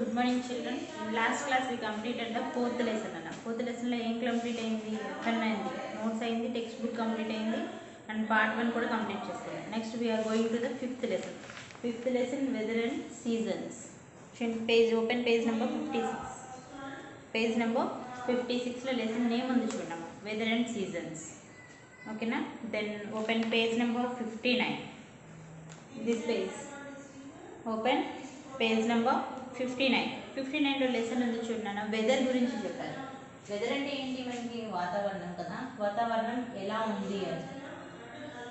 Good morning, children. In last class we completed the fourth lesson. Fourth lesson lo em complete ayindi, FN ayindi, notes ayindi, textbook complete ayindi, and part 1 kuda complete cheskunnam. Next we are going to the fifth lesson. Fifth lesson, weather and seasons. Page open page number 56. Page number 56 lo lesson name undi chudam, weather and seasons. Okay na? Then open page number 59. This page. Open page number 59లో lesson ఉంది చూడన్నా, weather గురించి చెప్పారు. Weather అంటే ఏంటి? మనకి వాతావరణం కదా, వాతావరణం ఎలా ఉంది అని.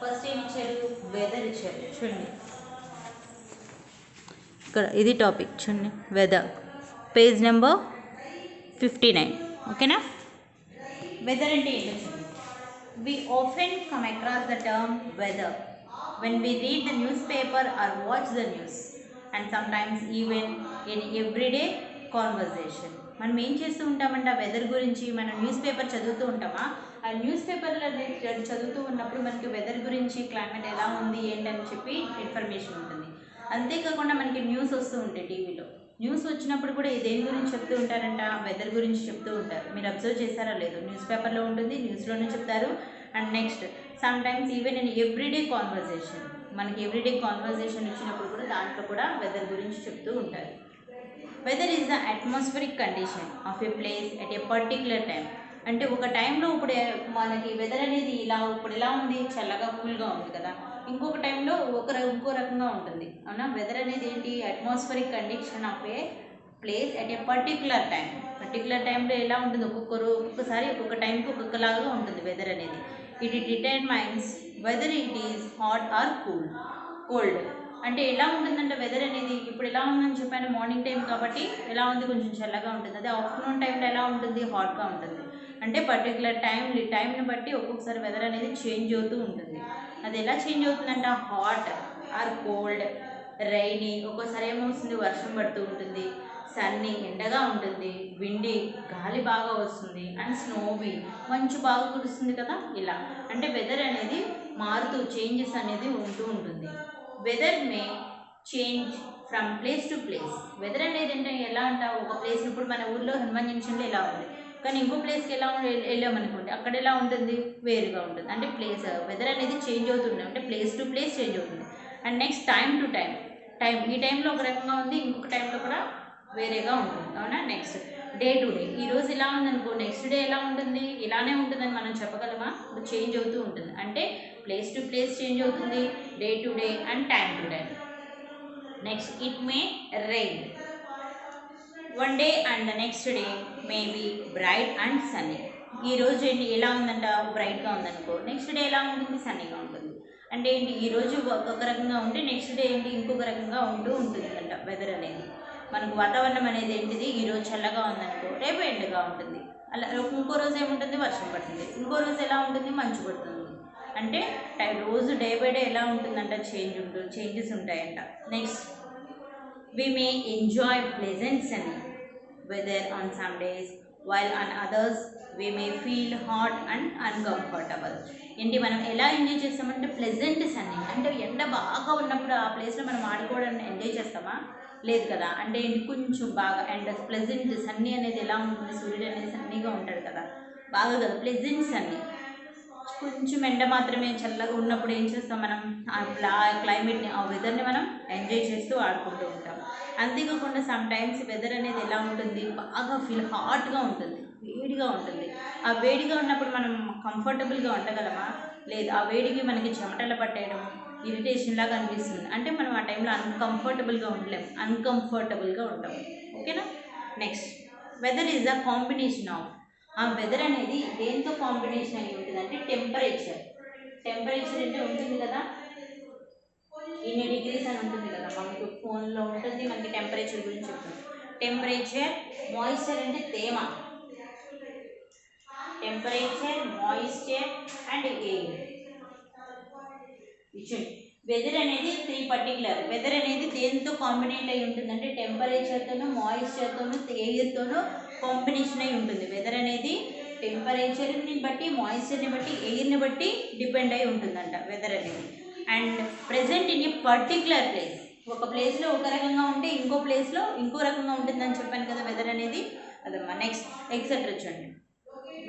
ఫస్ట్ ఏమి ఇచ్చారు? వెదర్ ఇచ్చారు. చూడండి ఇక్కడ ఇది టాపిక్ చూడండి, వెదర్. Page number 59. ఓకేనా? వెదర్ అంటే ఏంటో చూడండి. We often come across the term weather when we read the newspaper or watch the news. And sometimes even in everyday conversation. మనం ఏం చేస్తూ ఉంటామంటే ఆ వెదర్ గురించి మనం న్యూస్ పేపర్ చదువుతూ ఉంటామా, ఆ న్యూస్ పేపర్లో చదువుతూ ఉన్నప్పుడు మనకి వెదర్ గురించి క్లైమేట్ ఎలా ఉంది ఏంటని చెప్పి ఇన్ఫర్మేషన్ ఉంటుంది. అంతేకాకుండా మనకి న్యూస్ వస్తూ ఉంటాయి టీవీలో. న్యూస్ వచ్చినప్పుడు కూడా దేని గురించి చెప్తూ ఉంటారంట? వెదర్ గురించి చెప్తూ ఉంటారు. మీరు అబ్జర్వ్ చేశారా లేదు? న్యూస్ పేపర్లో ఉంటుంది, న్యూస్లోనే చెప్తారు. And next sometimes even in everyday conversation, మనకి ఎవ్రీడే కాన్వర్జేషన్ ఇచ్చినప్పుడు కూడా దాంట్లో కూడా వెదర్ గురించి చెప్తూ ఉంటారు. Weather is the atmospheric condition of a place at a particular time. అంటే ఒక టైంలో ఇప్పుడు మనకి వెదర్ అనేది ఇప్పుడు ఎలా ఉంది, చల్లగా కూల్గా ఉంది కదా, ఇంకొక టైంలో ఇంకో రకంగా ఉంటుంది. అవునా? వెదర్ అనేది ఏంటి? Atmospheric condition of a place at a particular time. Particular టైంలో ఎలా ఉంటుంది? ఒక్కొక్కసారి ఒక్కొక్క టైంకి ఒక్కొక్కలాగా ఉంటుంది వెదర్ అనేది. It determines weather it is hot or cold. అంటే ఎలా ఉంటుందంటే వెదర్ అనేది ఇప్పుడు ఎలా ఉందని చెప్పాను, మార్నింగ్ టైం కాబట్టి ఎలా ఉంది, కొంచెం చల్లగా ఉంటుంది. అదే ఆఫ్టర్నూన్ టైంలో ఎలా ఉంటుంది, హాట్గా ఉంటుంది. అంటే పర్టికులర్ టైంని బట్టి ఒక్కొక్కసారి వెదర్ అనేది చేంజ్ అవుతూ ఉంటుంది. అది ఎలా చేంజ్ అవుతుందంటే హాట్ ఆర్ కోల్డ్, రైనీ, ఒక్కోసారి ఏమవుతుంది వర్షం పడుతూ ఉంటుంది, సన్నీ ఎండగా ఉంటుంది, విండి గాలి బాగా వస్తుంది, అండ్ స్నోవి మంచు బాగా కురుస్తుంది కదా. ఇలా అంటే వెదర్ అనేది మారుతూ చేంజెస్ అనేది ఉంటూ ఉంటుంది. Weather may change from place to place. Weather అనేది ఏంటంటే ఎలా అంటావు, ఒక ప్లేస్ ఇప్పుడు మన ఊర్లో హనుమాన్ జంక్షన్లో ఎలా ఉంది, కానీ ఇంకో ప్లేస్కి ఎలా వెళ్ళామనుకోండి, అక్కడ ఎలా ఉంటుంది, వేరుగా ఉంటుంది. అంటే వెదర్ అనేది చేంజ్ అవుతుంది, అంటే ప్లేస్ టు ప్లేస్ చేంజ్ అవుతుంది. And next time to time, ఈ టైంలో ఒక రకంగా ఉంది, ఇంకొక టైంలో కూడా వేరేగా ఉంటుంది. అవునా? నెక్స్ట్ డే టు డే, ఈరోజు ఇలా ఉందనుకో, నెక్స్ట్ డే ఎలా ఉంటుంది, ఇలానే ఉంటుందని మనం చెప్పగలమా? చేంజ్ అవుతూ ఉంటుంది. అంటే ప్లేస్ టు ప్లేస్ చేంజ్ అవుతుంది, day to day and time to time. Next it may rain one day and the next day may be bright and sunny. ఈరోజు ఏంటి ఎలా ఉందంట, బ్రైట్గా ఉందనుకో, నెక్స్ట్ డే ఎలా ఉంటుంది, సన్నీగా ఉంటుంది. అంటే ఏంటి, ఈరోజు ఒక రకంగా ఉంటే నెక్స్ట్ డే ఏంటి ఇంకొక రకంగా ఉంటుందంట వెదర్ అనేది. మనకు వాతావరణం అనేది ఏంటిది, ఈరోజు చల్లగా ఉందనుకో, రేపు ఎండగా ఉంటుంది. అలా ఇంకో రోజు ఏముంటుంది, వర్షం పడుతుంది. ఇంకో రోజు ఎలా ఉంటుంది, మంచు పడుతుంది. అంటే రోజు డే బై డే ఎలా ఉంటుందంట, చేంజెస్ ఉంటాయంట. Next we may enjoy pleasant sunny weather on some days, while on others we may feel hot and uncomfortable. ఏంటి మనం ఎలా ఎంజాయ్ చేస్తామంటే ప్లెజెంట్ సన్నీ, అంటే ఎండ బాగా ఉన్నప్పుడు ఆ ప్లేస్లో మనం ఆడుకోవడానికి ఎంజాయ్ చేస్తామా? లేదు కదా. అంటే ఏంటి, కొంచెం బాగా ఎండ ప్లెజెంట్ సన్నీ అనేది ఎలా ఉంటుంది, సూర్యుడు అనేది సన్నీగా ఉంటాడు కదా, బాగా కదా ప్లెజెంట్ సన్నీ. కొంచెం ఎండ మాత్రమే చల్లగా ఉన్నప్పుడు ఏం చేస్తాం మనం, ఆ క్లైమేట్ని, ఆ వెదర్ని మనం ఎంజాయ్ చేస్తూ ఆడుకుంటూ ఉంటాం. అంతేకాకుండా సమ్ టైమ్స్ వెదర్ అనేది ఎలా ఉంటుంది, బాగా హాట్గా ఉంటుంది, వేడిగా ఉంటుంది. ఆ వేడిగా ఉన్నప్పుడు మనం కంఫర్టబుల్గా ఉండగలమా? లేదు. ఆ వేడికి మనకి చెమటలు పట్టేయడం, ఇరిటేషన్ లాగా అనిపిస్తుంది. అంటే మనం ఆ టైంలో అన్కంఫర్టబుల్గా ఉంటాం. ఓకేనా? Next weather is a combination of, ఆ వెదర్ అనేది దేంతో కాంబినేషన్ అయి ఉంటుంది అంటే టెంపరేచర్ అంటే ఉంటుంది కదా, ఇన్ని డిగ్రీస్ అని ఉంటుంది కదా, మనకి ఫోన్లో ఉంటుంది, మనకి టెంపరేచర్ గురించి చెప్తుంది. టెంపరేచర్, మాయిశ్చర్ అంటే తేమ, temperature, moisture and air. Weather అనేది పర్టికులర్ వెదర్ అనేది దేంతో కాంబినేట్ అయి ఉంటుందంటే టెంపరేచర్తోనూ, మాయిశ్చర్తోనూ, ఎయిర్తోనూ కాంబినేషన్ అయి ఉంటుంది. వెదర్ అనేది టెంపరేచర్ని బట్టి, మాయిశ్చర్ని బట్టి, ఎయిర్ని బట్టి డిపెండ్ అయి ఉంటుందంట వెదర్ అనేది. And present in a particular place, ఒక ప్లేస్లో ఒక రకంగా ఉంటే ఇంకో ప్లేస్లో ఇంకో రకంగా ఉంటుందని చెప్పాను కదా వెదర్ అనేది. అదమ్మా. నెక్స్ట్ ఎక్సెట్రా చూడండి.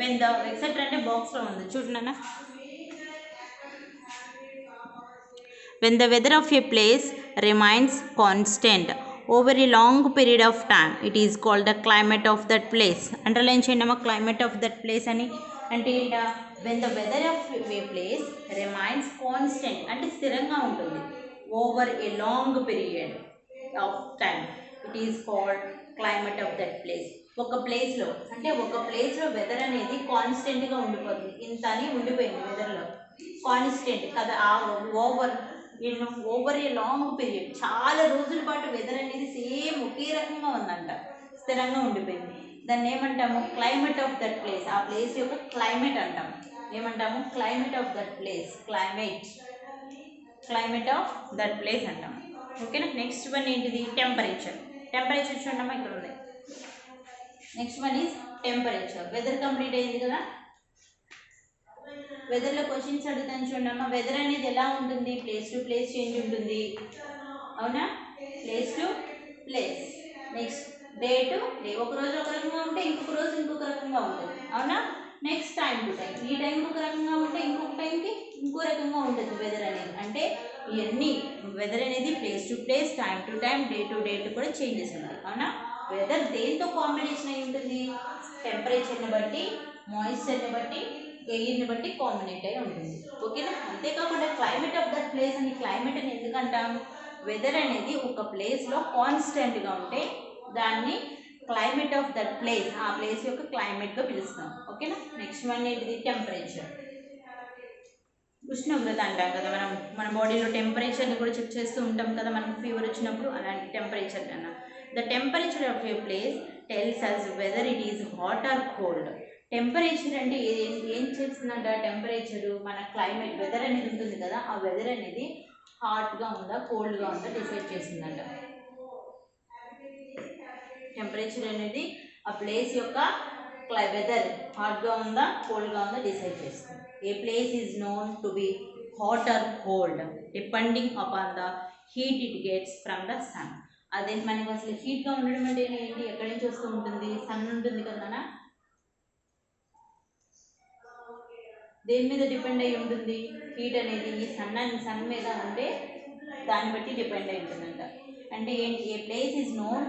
వెన్ ద ఎక్సెట్రా అంటే బాక్స్లో ఉంది చూడన్నా. When the weather of a place remains constant over a long period of time, it is called the climate of that place. Underline cheyandama, climate of that place ani ante enta. When the weather of a place remains constant ante sthiranga untundi over a long period of time, it is called climate of that place. ఒక ప్లేస్లో అంటే ఒక ప్లేస్లో weather అనేది కాన్స్టెంట్గా ఉండిపోతుంది. ఇంత అని ఉండిపోయింది వెదర్లో కాన్స్టెంట్ కదా. ఓవర్ ఏ లాంగ్ పీరియడ్, చాలా రోజుల పాటు వెదర్ అనేది సేమ్ ఒకే రకంగా ఉందంట, స్థిరంగా ఉండిపోయింది. దాన్ని ఏమంటాము? Climate of that place. ఆ ప్లేస్ యొక్క క్లైమేట్ అంటాం. ఏమంటాము? Climate of that place. Climate of that place అంటాం. ఓకేనా. నెక్స్ట్ వన్ ఏంటిది? టెంపరేచర్. టెంపరేచర్ చూడమ్మా ఇక్కడ ఉంది. Next one is temperature. Weather complete అయింది కదా. వెదర్లో క్వశ్చన్స్ అడుగుతాను చూడమ్మా. వెదర్ అనేది ఎలా ఉంటుంది? ప్లేస్ టు ప్లేస్ చేంజ్ ఉంటుంది, అవునా? Place to place. Next day to day. ఒక రోజు ఒక రకంగా ఉంటే ఇంకొక రోజు ఇంకొక రకంగా ఉంటుంది, అవునా? Next time to time. ఈ టైంకి ఒక రకంగా ఉంటే ఇంకొక టైంకి ఇంకో రకంగా ఉంటుంది వెదర్ అనేది. అంటే ఇవన్నీ వెదర్ అనేది place to place, time to time, day to కూడా చేంజెస్ ఉంటాయి, అవునా? వెదర్ దేంతో కాంబినేషన్ అయి ఉంటుంది? టెంపరేచర్ని బట్టి, మాయిశ్చర్ని బట్టి, ఎయిర్ని బట్టి కాంబినేట్ అయి ఉంటుంది, ఓకేనా? అంతేకాకుండా క్లైమేట్ ఆఫ్ దట్ ప్లేస్ అని, క్లైమేట్ అని ఎందుకంటాం? వెదర్ అనేది ఒక ప్లేస్లో కాన్స్టెంట్గా ఉంటే దాన్ని క్లైమేట్ ఆఫ్ దట్ ప్లేస్, ఆ ప్లేస్ యొక్క క్లైమేట్గా పిలుస్తాం, ఓకేనా? నెక్స్ట్ వన్ ఏంటిది? టెంపరేచర్. ఉష్ణోగ్రత అంటాం కదా మనం. మన బాడీలో టెంపరేచర్ని కూడా చెక్ చేస్తూ ఉంటాం కదా మనకు ఫీవర్ వచ్చినప్పుడు. అలాంటి టెంపరేచర్ కన్నా the temperature of a place tells us whether it is hot or cold. Temperature అంటే ఏం చేస్తుందంట? టెంపరేచరు మన క్లైమేట్, వెదర్ అనేది ఉంటుంది కదా, ఆ వెదర్ అనేది హాట్గా ఉందా కోల్డ్గా ఉందా డిసైడ్ చేస్తుందంట. టెంపరేచర్ అనేది ఆ ప్లేస్ యొక్క వెదర్ హాట్గా ఉందా కోల్డ్గా ఉందా డిసైడ్ చేస్తుంది. A place is known to be hot or cold depending upon the heat it gets from the sun. అదే మనకి అసలు హీట్గా ఉండడం అంటే ఏంటి? ఎక్కడి నుంచి వస్తూ ఉంటుంది? సన్ ఉంటుంది కదా. దేని మీద డిపెండ్ అయి ఉంటుంది హీట్ అనేది? ఈ సన్ మీద ఉంటే దాన్ని బట్టి డిపెండ్ అయి ఉంటుందంట. అంటే ఏంటి? A place is known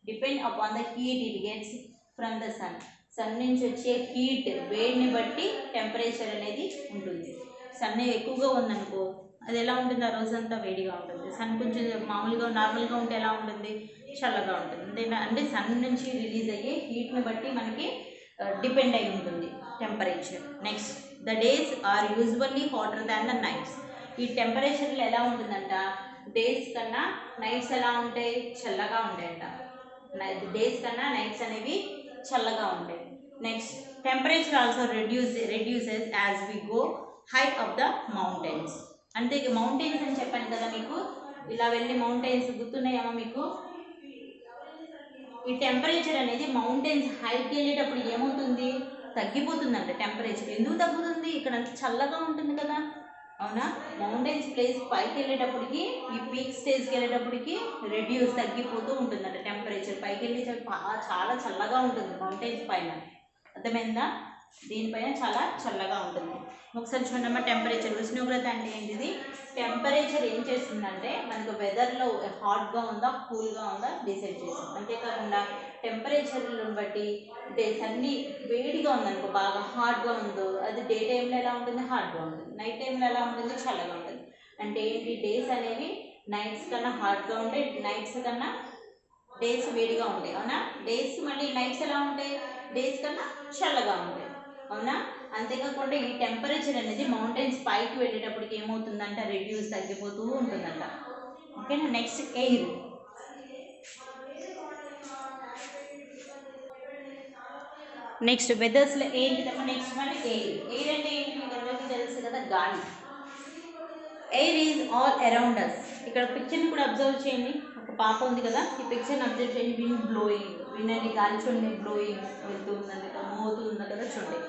depend upon the heat it gets from the sun. Sun నుంచి వచ్చే హీట్, వేడిని బట్టి టెంపరేచర్ అనేది ఉంటుంది. సన్ ఎక్కువగా ఉందనుకో అది ఎలా ఉంటుంది? ఆ రోజంతా వేడిగా ఉంటుంది. సన్ కొంచెం మామూలుగా నార్మల్గా ఉంటే ఎలా ఉంటుంది? చల్లగా ఉంటుంది. అంటే సన్ నుంచి రిలీజ్ అయ్యే హీట్ని బట్టి మనకి డిపెండ్ అయి ఉంటుంది temperature. Next the days are usually hotter than the nights. ఈ టెంపరేచర్లో ఎలా ఉంటుందంట? డేస్ కన్నా నైట్స్ ఎలా ఉంటాయి? చల్లగా ఉంటాయంట. డేస్ కన్నా నైట్స్ అనేవి చల్లగా ఉంటాయి. Next temperature also reduces as we go high up the mountains. అంతే మౌంటైన్స్ అని చెప్పాను కదా మీకు. ఇలా వెళ్ళి మౌంటైన్స్ గుర్తున్నాయేమో మీకు? ఈ టెంపరేచర్ అనేది మౌంటైన్స్ హైట్కి వెళ్ళేటప్పుడు ఏమవుతుంది? తగ్గిపోతుందంట టెంపరేచర్. ఎందుకు తగ్గుతుంది? ఇక్కడ అంత చల్లగా ఉంటుంది కదా, అవునా? మౌంటైన్స్ ప్లేస్ పైకి వెళ్ళేటప్పటికి, ఈ పీక్ స్టేజ్కి వెళ్ళేటప్పటికి తగ్గిపోతూ ఉంటుందంట టెంపరేచర్. పైకి వెళ్ళి చాలా చల్లగా ఉంటుంది మౌంటైన్స్ పైన, అర్థమైందా? దీనిపైన చాలా చల్లగా ఉంటుంది. ఒకసారి చూడమ్మా టెంపరేచర్. ఉష్ణోగ్రత అంటే ఏంటిది? టెంపరేచర్ ఏం చేస్తుందంటే మనకు వెదర్లో హాట్గా ఉందా కూల్గా ఉందా డిసైడ్ చేస్తుంది. అంతేకాకుండా టెంపరేచర్లను బట్టి డేస్ అన్నీ వేడిగా ఉందనుకో, బాగా హాట్గా ఉందో అది డే టైంలో ఎలా ఉంటుంది? హాట్గా ఉంటుంది. నైట్ టైంలో ఎలా ఉంటుంది? చల్లగా ఉంటుంది. అంటే ఏంటి? డేస్ అనేవి నైట్స్ కన్నా హాట్గా ఉంటాయి, నైట్స్ కన్నా డేస్ వేడిగా ఉంటాయి, అవునా? డేస్ మళ్ళీ నైట్స్ ఎలా ఉంటాయి? డేస్ కన్నా చల్లగా ఉంటాయి, అవునా? అంతేకాకుండా ఈ టెంపరేచర్ అనేది మౌంటైన్స్ పైకి వెళ్ళేటప్పటికి ఏమవుతుందంట? తగ్గిపోతూ ఉంటుందంట, ఓకేనా? Next air. నెక్స్ట్ వెదర్స్లో ఏంటిదమ్మా? నెక్స్ట్ మన ఎయిర్. ఎయిర్ అంటే ఏంటి? మీకు అందరికీ తెలుసు కదా, గాలి. Air is all around us. ఇక్కడ పిక్చర్ని కూడా అబ్జర్వ్ చేయండి. ఒక పాప ఉంది కదా, ఈ పిక్చర్ని అబ్జర్వ్ చేయండి. విండ్ బ్లోయింగ్, విండ్ అనేది గాలి చూడండి, బ్లోయింగ్ వెళ్తూ ఉందండి కదా, మోతుంది కదా చూడండి.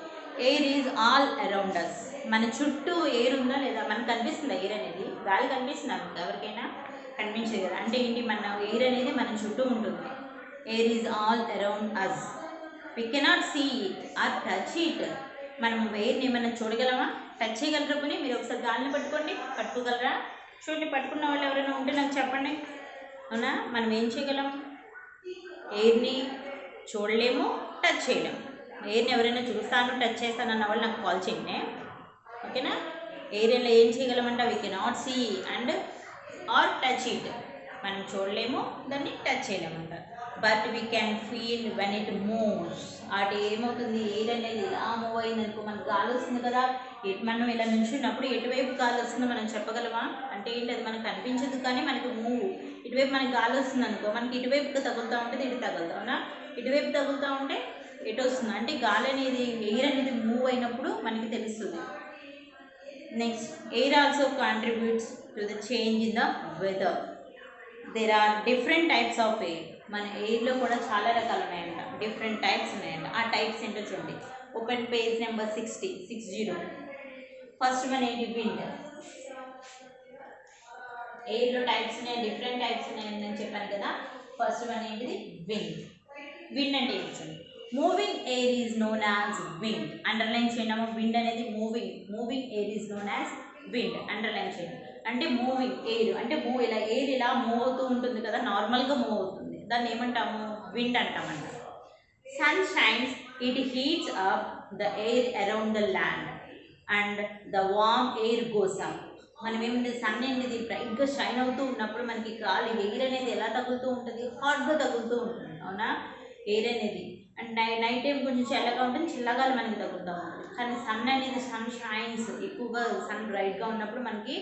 Air is all around us. మన చుట్టూ ఎయిర్ ఉందా లేదా? మనకు కనిపిస్తుంది ఎయిర్ అనేది. గాలి కనిపిస్తుంది ఎవరికైనా? కనిపించదు కదా. అంటే ఏంటి, మన ఎయిర్ అనేది మన చుట్టూ ఉంటుంది. Air is all around us, we cannot see it or touch it. మనం ఎయిర్ని ఏమైనా చూడగలమా, టచ్ చేయగలరా? పోనీ మీరు ఒకసారి గాలిని పట్టుకోండి, పట్టుకోగలరా? చూడండి, పట్టుకున్న వాళ్ళు ఎవరైనా ఉంటే నాకు చెప్పండి. అవునా, మనం ఏం చేయగలం? ఎయిర్ని చూడలేము, టచ్ చేయలేము. ఎయిర్ని ఎవరైనా చూస్తాను టచ్ చేస్తాను అన్న వాళ్ళు నాకు కాల్ చేయండి, ఓకేనా. ఎయిర్లో ఏం చేయగలమంట, we cannot see and or touch it. మనం చూడలేము, దాన్ని టచ్ చేయలేమంట. But we can feel when it moves. అటు ఏమవుతుంది, ఎయిర్ అనేది ఇలా మూవ్ అయిందనుకో, మనకు గాలి వస్తుంది కదా, మనం ఇలా నుంచున్నప్పుడు ఎటువైపు గాలి వస్తుందో మనం చెప్పగలమా? అంటే ఏంటి, అది మనకు కనిపించదు కానీ మనకు మూవ్, ఇటువైపు మనకి గాలి వస్తుంది అనుకో, మనకి ఇటువైపుకి తగులుతూ ఉంటుంది, ఇటు తగులుతా అవునా, ఇటువైపు తగులుతూ ఉంటే ఎటు వస్తుంది అంటే గాలి అనేది, ఎయిర్ అనేది మూవ్ అయినప్పుడు మనకి తెలుస్తుంది. Next, air also contributes to the change in the weather. There are different types of air. మన ఎయిర్లో కూడా చాలా రకాలు ఉన్నాయంట, డిఫరెంట్ టైప్స్ ఉన్నాయంట. ఆ టైప్స్ ఏంటో చూడండి. Open page number 60. First one ఏంటి, విండ్. ఎయిర్లో టైప్స్ ఉన్నాయి, డిఫరెంట్ టైప్స్ ఉన్నాయని నేను చెప్పాను కదా. ఫస్ట్ వన్ ఏంటిది, విండ్. విండ్ అంటే ఏంటి చూడండి. Moving air is known as wind. Underline చేయడము, విండ్ అనేది moving air is known as wind. Underline చేయండి. అంటే మూవింగ్ ఎయిర్ అంటే ఇలా ఎయిర్ ఇలా మూవ్ అవుతూ ఉంటుంది కదా, నార్మల్గా మూవ్ అవుతుంది, దాన్ని ఏమంటాము, విండ్ అంటామంట. Sun shines, it heats up the air around the land and the warm air goes up. మనం ఏమిటి, సన్ అనేది బ్రైట్గా షైన్ అవుతూ ఉన్నప్పుడు మనకి గాలి, ఎయిర్ అనేది ఎలా తగులుతూ ఉంటుంది, హాట్గా తగులుతూ ఉంటుంది, అవునా. ఎయిర్ అనేది అండ్ నైట్ టైం కొంచెం చల్లగా ఉంటుంది, చల్లగాలి మనకి తగులుతూ ఉంటుంది. కానీ సన్ అనేది, సన్ షైన్స్ ఎక్కువగా, సన్ బ్రైట్గా ఉన్నప్పుడు మనకి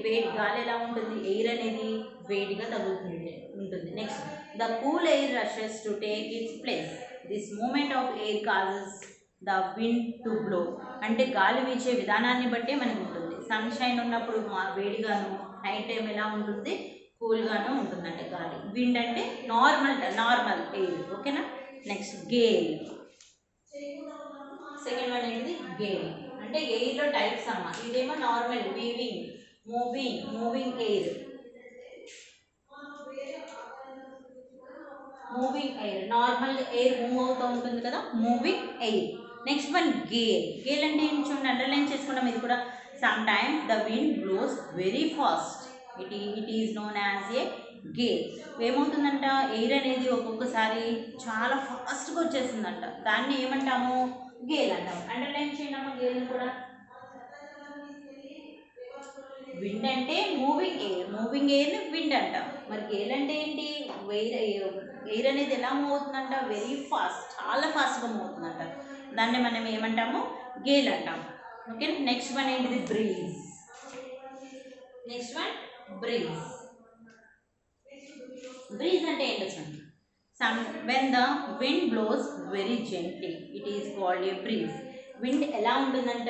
వేడి గాలి ఎలా ఉంటుంది, ఎయిర్ అనేది వేడిగా తగులుతుంది ఉంటుంది. Next, the cool air rushes to take its place. This moment of air causes the wind to blow. అంటే గాలి వీచే విధానాన్ని బట్టే మనకు ఉంటుంది. సన్ షైన్ ఉన్నప్పుడు వేడిగాను, నైట్ టైం ఎలా ఉంటుంది, కూల్గాను ఉంటుందంటే గాలి. విండ్ అంటే నార్మల్ ఎయిర్, ఓకేనా. Next, gale. సెకండ్ వన్ ఏంటిది, గేల్. అంటే ఎయిర్లో టైప్స్ అమ్మ. ఇదేమో normal, moving air, normal air move అవుతూ ఉంటుంది కదా, moving air. Next one, gale అంటే ఏం చూడండి, అండర్లైన్ చేసుకున్నాం ఇది కూడా. Sometimes the wind blows very fast, it is known as a gale. ఏమవుతుందంట, ఎయిర్ అనేది ఒక్కొక్కసారి చాలా ఫాస్ట్గా వచ్చేసిందంట, దాన్ని ఏమంటాము, గేల్ అంటాము. అండర్లైన్ చేయడము గేల్ కూడా. విండ్ అంటే మూవింగ్ ఎయిర్ని విండ్ అంటాం. మరి గేల్ అంటే ఏంటి, ఎయిర్ అనేది ఎలా మూవ్ అవుతుందంట, వెరీ ఫాస్ట్, చాలా ఫాస్ట్గా మూవ్ అవుతుందంట, దాన్ని మనం ఏమంటాము, గేల్ అంటాం, ఓకే. నెక్స్ట్ వన్ ఏంటిది, బ్రీజ్. బ్రీజ్ అంటే ఏంటో చూడండి. When the wind blows very gently, it is called a breeze. Wind ఎలా ఉంటుందంట,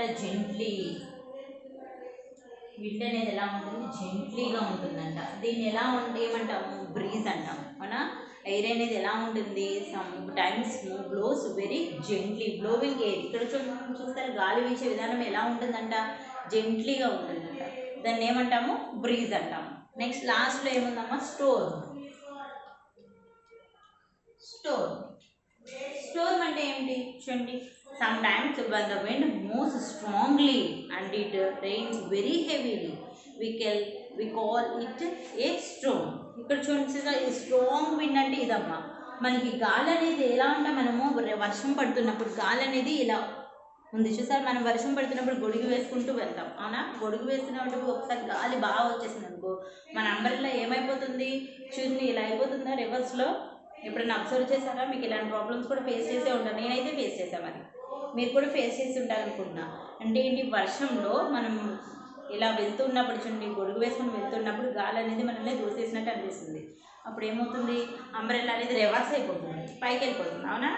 విండ్ అనేది ఎలా ఉంటుంది, జెంట్లీగా ఉంటుందంట, దీన్ని ఏమంటాము, బ్రీజ్ అంటాం, అవునా. ఎయిర్ అనేది ఎలా ఉంటుంది, some times blows very gently, blowing air. ఇక్కడ చూస్తారు గాలి వీచే విధానం ఎలా ఉంటుందంట, జెంట్లీగా ఉంటుందంట, దాన్ని ఏమంటాము, బ్రీజ్ అంటాము. నెక్స్ట్ లాస్ట్లో ఏముందమ్మా, స్టోర్మ్ అంటే ఏంటి చూడండి. Some times when the wind moves strongly and it rains very heavily, we call it a storm. ఇక్కడ చూడండి, స్ట్రాంగ్ విండ్ అంటే ఇదమ్మా. మనకి గాలి అనేది ఎలా అంటే, మనము వర్షం పడుతున్నప్పుడు గాలి అనేది ఇలా ఉంది చూసారు, మనం వర్షం పడుతున్నప్పుడు గొడుగు వేసుకుంటూ వెళ్తాం, అవునా. గొడుగు వేస్తున్నప్పుడు ఒకసారి గాలి బాగా వచ్చేసింది అనుకో, మన అంబరిలో ఏమైపోతుంది, చూడండి ఇలా అయిపోతుందా రివర్స్లో. ఎప్పుడైనా అబ్జర్వ్ చేశారా, మీకు ఇలాంటి ప్రాబ్లమ్స్ కూడా ఫేస్ చేసే ఉంటారు, నేనైతే ఫేస్ చేసామని, మీరు కూడా ఫేస్ చేసి ఉంటారనుకుంటున్నా. అంటే ఏంటి, వర్షంలో మనం ఇలా వెళ్తున్నప్పుడు చూడండి, గొడుగు వేసుకుని వెళ్తున్నప్పుడు గాలి అనేది మనల్ని దూసేసినట్టు అనిపిస్తుంది. అప్పుడు ఏమవుతుంది, అంబ్రెల్లా అనేది రివర్స్ అయిపోతుంది, పైకి వెళ్ళిపోతుంది, అవునా.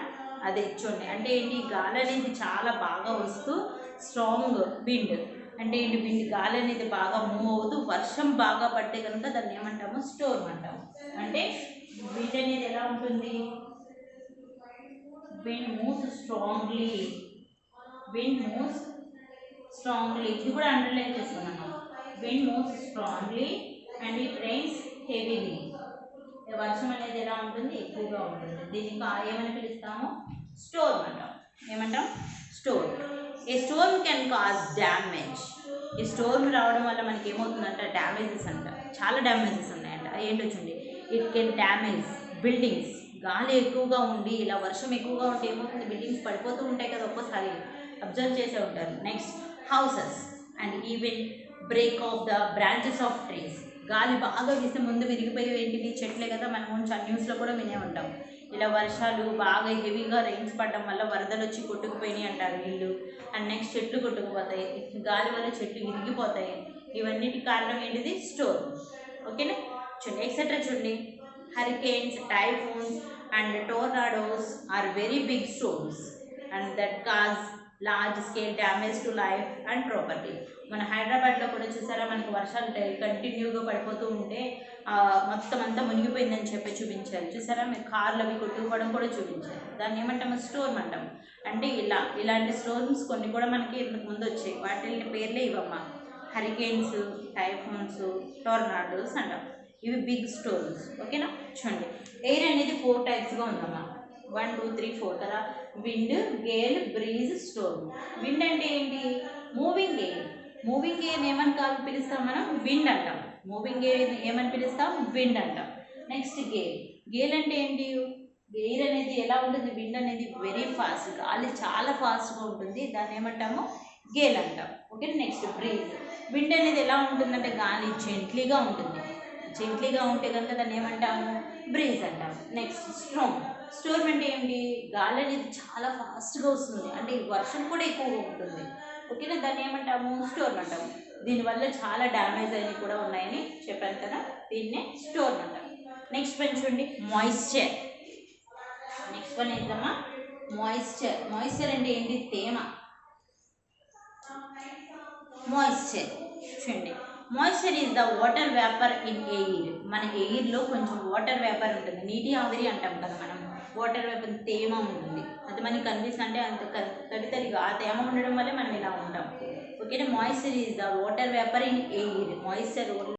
అదే చూడండి, అంటే ఏంటి, గాలి అనేది చాలా బాగా వస్తూ స్ట్రాంగ్ విండ్ అంటే ఏంటి, విండ్ గాలి అనేది బాగా మూవ్ అవుతూ వర్షం బాగా పడితే కనుక దాన్ని ఏమంటాము, స్టోర్మ్ అంటాము. అంటే విండ్ అనేది ఎలా ఉంటుంది, విండ్ మూవ్స్ స్ట్రాంగ్లీ, ఇది కూడా అండర్లైన్ చేసుకున్నాను. Wind moves strongly and it rains heavy rain. వర్షం అనేది ఎలా ఉంటుంది, ఎక్కువగా ఉంటుంది. దీన్ని ఏమని పిలుస్తాము, స్టోర్మ్ అంటాం. ఏమంటాం, storm. A storm can cause damage. ఈ స్టోర్మ్ రావడం వల్ల మనకి ఏమవుతుందంట, డ్యామేజెస్ అంట, చాలా డ్యామేజెస్ ఉన్నాయంట. ఏంటొచ్చింది, ఇట్ కెన్ డ్యామేజ్ బిల్డింగ్స్. గాలి ఎక్కువగా ఉండి ఇలా వర్షం ఎక్కువగా ఉంటే ఏమవుతుంది, బిల్డింగ్స్ పడిపోతూ ఉంటాయి కదా, ఒక్కోసారి అబ్జర్వ్ చేసే ఉంటారు. Next houses and even break of the branches of trees. గాలి బాగా వీస్తే ముందు విరిగిపోయి ఏంటివి, చెట్లే కదా. మనం న్యూస్లో కూడా వినే ఉంటాం. ఇలా వర్షాలు బాగా హెవీగా రెయిన్స్ పడడం వల్ల వరదలు వచ్చి కొట్టుకుపోయినాయి అంటారు ఇల్లు. అండ్ నెక్స్ట్ చెట్లు కొట్టుకుపోతాయి, గాలి వల్ల చెట్లు విరిగిపోతాయి. ఇవన్నిటి కారణం ఏంటిది, స్టోర్మ్. ఓకేనా, చూడండి ఎక్సెట్రా. చూడండి, hurricanes, typhoons and tornadoes are very big storms and that cause large scale damage to life and property. మన హైదరాబాద్లో కూడా చూసారా, మనకు వర్షాలు కంటిన్యూగా పడిపోతూ ఉంటే మొత్తం అంతా మునిగిపోయిందని చెప్పి చూపించారు. చూసారా, మీరు కార్లు అవి కొట్టుకుపోవడం కూడా చూపించారు. దాన్ని ఏమంటాము, స్టోర్మ్ అంటాం. అంటే ఇలాంటి స్టోర్మ్స్ కొన్ని కూడా మనకి ఇంతకు ముందు వచ్చాయి. వాటి పేర్లే ఇవమ్మా, హరికేన్స్, టైఫూన్స్, టోర్నాడోస్ అంటాం. ఇవి బిగ్ స్టోర్మ్స్. ఓకేనా, చూడండి ఎయిర్ అనేది 4 టైప్స్గా ఉందమ్మా. 1 2 3 4 కదా. Wind, gale, breeze, storm. Wind అంటే ఏంటి, మూవింగ్ ఎయిర్. మూవింగ్ ఎయిర్ ఏమని పిలుస్తాం మనం, విండ్ అంటాం. మూవింగ్ ఎయిర్ ఏమని పిలుస్తాం, విండ్ అంటాం. Next Gayle. గేల్ అంటే ఏంటి, ఎయిర్ అనేది ఎలా ఉంటుంది, విండ్ అనేది వెరీ ఫాస్ట్, గాలి చాలా ఫాస్ట్గా ఉంటుంది, దాన్ని ఏమంటాము, గేల్ అంటాం. Okay, next breeze. విండ్ అనేది ఎలా ఉంటుందంటే గాలి జెంట్లీగా ఉంటుంది. జెంట్లీగా ఉంటే కనుక దాన్ని ఏమంటాము, బ్రీజ్ అంటాం. Next storm. స్టోర్మ్ అంటే ఏంటి, గాలి అనేది చాలా ఫాస్ట్గా వస్తుంది, అంటే వర్షం కూడా ఎక్కువగా ఉంటుంది. ఓకేనా, దాన్ని ఏమంటాము, స్టోర్మ్ అంటాము. దీనివల్ల చాలా డ్యామేజ్ అయినవి కూడా ఉన్నాయని చెప్పాను కదా, దీన్నే స్టోర్మ్ అంటాం. నెక్స్ట్ వన్ చూడండి, మాయిశ్చర్. నెక్స్ట్ వన్ ఏంటమ్మా, మాయిశ్చర్. మాయిశ్చర్ అంటే ఏంటి, తేమ. మాయిశ్చర్ చూడండి, moisture is the water vapour in air. మన ఎయిర్లో కొంచెం వాటర్ వేపర్ ఉంటుంది, నీటి ఆవిరి అంటాం కదా మనం. వాటర్ వేపర్ తేమ ఉంటుంది, అది మనకి కనిపిస్తుంది. అంటే అంత తడితడిగా ఆ తేమ ఉండడం వల్లే మనం ఇలా ఉంటాం. ఓకేనా, moisture is the water vapour in air. Moisture